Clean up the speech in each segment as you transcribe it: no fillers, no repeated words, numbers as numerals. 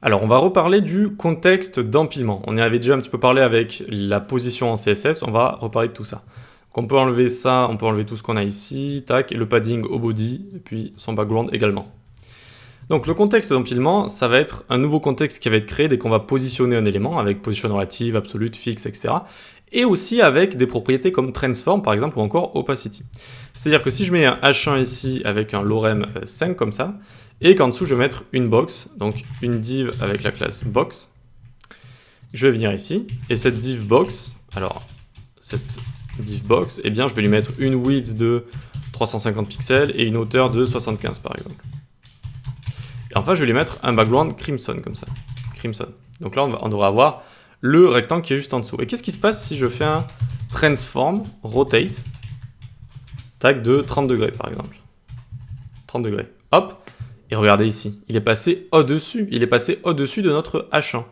Alors, on va reparler du contexte d'empilement. On y avait déjà un petit peu parlé avec la position en CSS, on va reparler de tout ça. Donc on peut enlever ça, on peut enlever tout ce qu'on a ici, tac, et le padding au body, et puis son background également. Donc le contexte d'empilement, ça va être un nouveau contexte qui va être créé dès qu'on va positionner un élément, avec position relative, absolute, fixe, etc. Et aussi avec des propriétés comme transform par exemple, ou encore opacity. C'est-à-dire que si je mets un H1 ici avec un lorem 5 comme ça, et qu'en dessous je vais mettre une box, donc une div avec la classe box, je vais venir ici, et cette div box, alors cette div box, eh bien je vais lui mettre une width de 350 pixels et une hauteur de 75 par exemple. Et enfin je vais lui mettre un background crimson comme ça, crimson. Donc là on devrait avoir le rectangle qui est juste en dessous. Et qu'est-ce qui se passe si je fais un transform rotate, tac, de 30 degrés par exemple, 30 degrés, hop. Et regardez ici, il est passé au-dessus, de notre H1.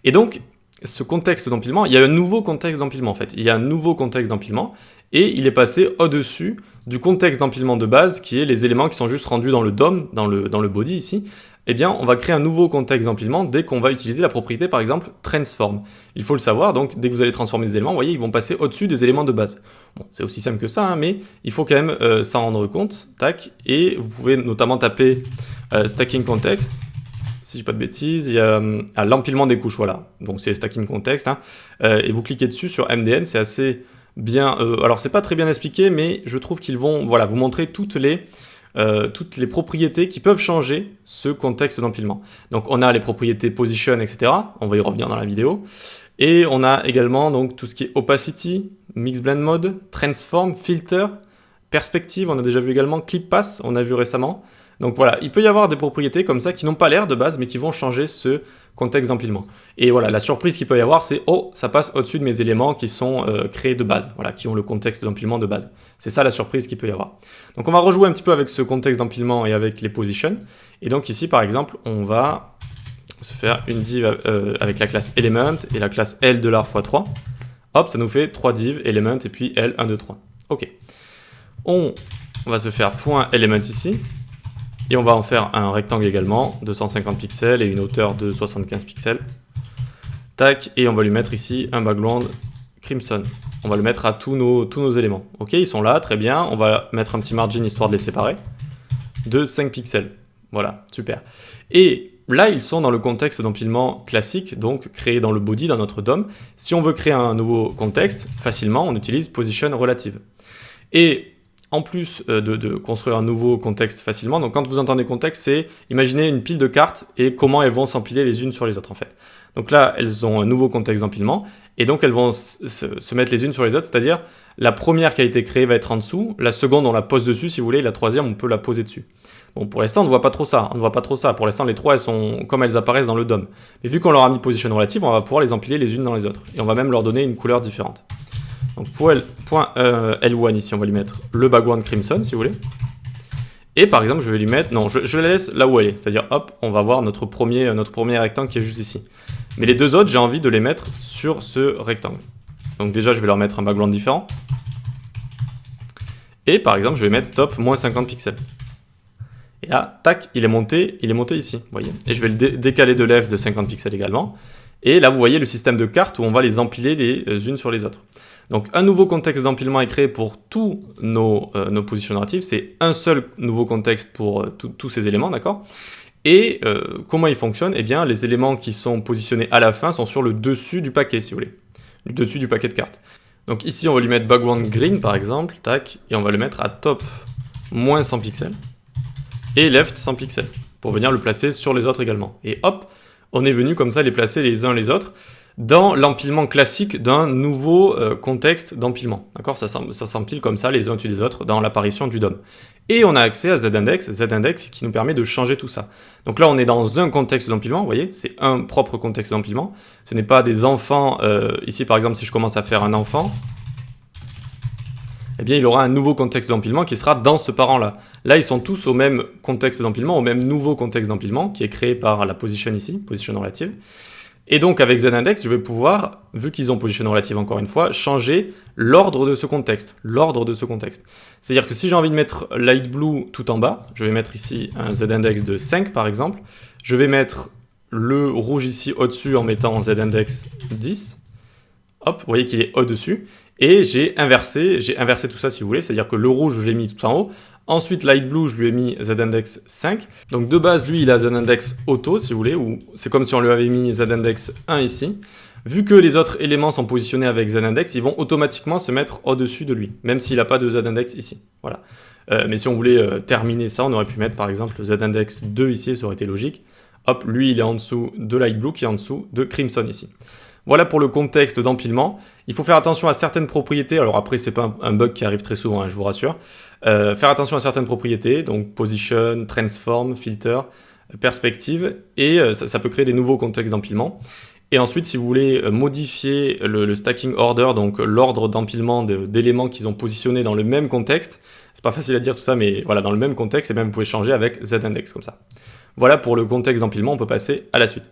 Et donc, ce contexte d'empilement, il y a un nouveau contexte d'empilement en fait. Il y a un nouveau contexte d'empilement et il est passé au-dessus du contexte d'empilement de base qui est les éléments qui sont juste rendus dans le DOM, dans le body ici. Eh bien, on va créer un nouveau contexte d'empilement dès qu'on va utiliser la propriété, par exemple, transform. Il faut le savoir, donc dès que vous allez transformer des éléments, vous voyez, ils vont passer au-dessus des éléments de base. Bon, c'est aussi simple que ça, hein, mais il faut quand même s'en rendre compte, tac, et vous pouvez notamment taper stacking context, si je dis pas de bêtises, il y a l'empilement des couches, voilà, donc c'est stacking context, hein, et vous cliquez dessus sur MDN, c'est assez bien, alors c'est pas très bien expliqué, mais je trouve qu'ils vont, voilà, vous montrer toutes les propriétés qui peuvent changer ce contexte d'empilement. Donc on a les propriétés position, etc. On va y revenir dans la vidéo. Et on a également donc tout ce qui est opacity, mix blend mode, transform, filter, perspective. On a déjà vu également clip path, on a vu récemment. Donc voilà, il peut y avoir des propriétés comme ça qui n'ont pas l'air de base, mais qui vont changer ce contexte d'empilement. Et voilà, la surprise qu'il peut y avoir, c'est « Oh, ça passe au-dessus de mes éléments qui sont créés de base, voilà, qui ont le contexte d'empilement de base. » C'est ça la surprise qu'il peut y avoir. Donc on va rejouer un petit peu avec ce contexte d'empilement et avec les positions. Et donc ici, par exemple, on va se faire une div avec la classe element et la classe L de l'art x3. Hop, ça nous fait 3 divs, element et puis L, 1, 2, 3. Ok. On va se faire point element ici. Et on va en faire un rectangle également, 250 pixels et une hauteur de 75 pixels. Tac, et on va lui mettre ici un background crimson. On va le mettre à tous nos éléments. Ok, ils sont là, très bien. On va mettre un petit margin histoire de les séparer. De 5 pixels. Voilà, super. Et là, ils sont dans le contexte d'empilement classique, donc créé dans le body, dans notre DOM. Si on veut créer un nouveau contexte, facilement, on utilise position relative. Et en plus de construire un nouveau contexte facilement, donc quand vous entendez contexte, c'est imaginez une pile de cartes et comment elles vont s'empiler les unes sur les autres en fait. Donc là, elles ont un nouveau contexte d'empilement et donc elles vont se mettre les unes sur les autres, c'est-à-dire la première qui a été créée va être en dessous, la seconde on la pose dessus si vous voulez, la troisième on peut la poser dessus. Bon, pour l'instant on ne voit pas trop ça, pour l'instant les trois elles sont comme elles apparaissent dans le DOM. Mais vu qu'on leur a mis position relative, on va pouvoir les empiler les unes dans les autres et on va même leur donner une couleur différente. Donc pour L1 ici, on va lui mettre le background crimson si vous voulez. Et par exemple, je vais lui mettre, non, je la laisse là où elle est, c'est-à-dire hop, on va voir notre premier rectangle qui est juste ici. Mais les deux autres, j'ai envie de les mettre sur ce rectangle. Donc déjà, je vais leur mettre un background différent. Et par exemple, je vais mettre top moins 50 pixels. Et là, tac, il est monté ici, vous voyez. Et je vais le décaler de left de 50 pixels également. Et là, vous voyez le système de cartes où on va les empiler les unes sur les autres. Donc un nouveau contexte d'empilement est créé pour tous nos positions narratives, c'est un seul nouveau contexte pour tous ces éléments, d'accord? Et comment il fonctionne? Eh bien, les éléments qui sont positionnés à la fin sont sur le dessus du paquet, si vous voulez, le dessus du paquet de cartes. Donc ici, on va lui mettre background green, par exemple, tac, et on va le mettre à top moins 100 pixels, et left 100 pixels, pour venir le placer sur les autres également. Et hop, on est venu comme ça les placer les uns les autres, dans l'empilement classique d'un nouveau contexte d'empilement. D'accord, ça s'empile comme ça les uns au-dessus des autres dans l'apparition du DOM. Et on a accès à Z-index qui nous permet de changer tout ça. Donc là, on est dans un contexte d'empilement, vous voyez, c'est un propre contexte d'empilement. Ce n'est pas des enfants, ici par exemple, si je commence à faire un enfant, eh bien il aura un nouveau contexte d'empilement qui sera dans ce parent-là. Là, ils sont tous au même contexte d'empilement, au même nouveau contexte d'empilement qui est créé par la position ici, position relative. Et donc avec Z-index, je vais pouvoir, vu qu'ils ont position relative encore une fois, changer l'ordre de ce contexte. C'est-à-dire que si j'ai envie de mettre light blue tout en bas, je vais mettre ici un Z-index de 5 par exemple, je vais mettre le rouge ici au-dessus en mettant z-index 10. Hop, vous voyez qu'il est au-dessus. Et j'ai inversé tout ça si vous voulez, c'est-à-dire que le rouge, je l'ai mis tout en haut. Ensuite, light blue, je lui ai mis z-index 5. Donc de base, lui, il a z-index auto, si vous voulez, ou c'est comme si on lui avait mis z-index 1 ici. Vu que les autres éléments sont positionnés avec z-index, ils vont automatiquement se mettre au-dessus de lui, même s'il n'a pas de z-index ici. Voilà. Mais si on voulait terminer ça, on aurait pu mettre par exemple z-index 2 ici, ça aurait été logique. Hop, lui, il est en dessous de light blue, qui est en dessous de crimson ici. Voilà pour le contexte d'empilement. Il faut faire attention à certaines propriétés. Alors après, c'est pas un bug qui arrive très souvent, hein, je vous rassure. Faire attention à certaines propriétés, donc position, transform, filter, perspective, et ça peut créer des nouveaux contextes d'empilement. Et ensuite, si vous voulez modifier le stacking order, donc l'ordre d'empilement d'éléments qu'ils ont positionnés dans le même contexte, c'est pas facile à dire tout ça, mais voilà, dans le même contexte, et même vous pouvez changer avec z-index comme ça. Voilà pour le contexte d'empilement, on peut passer à la suite.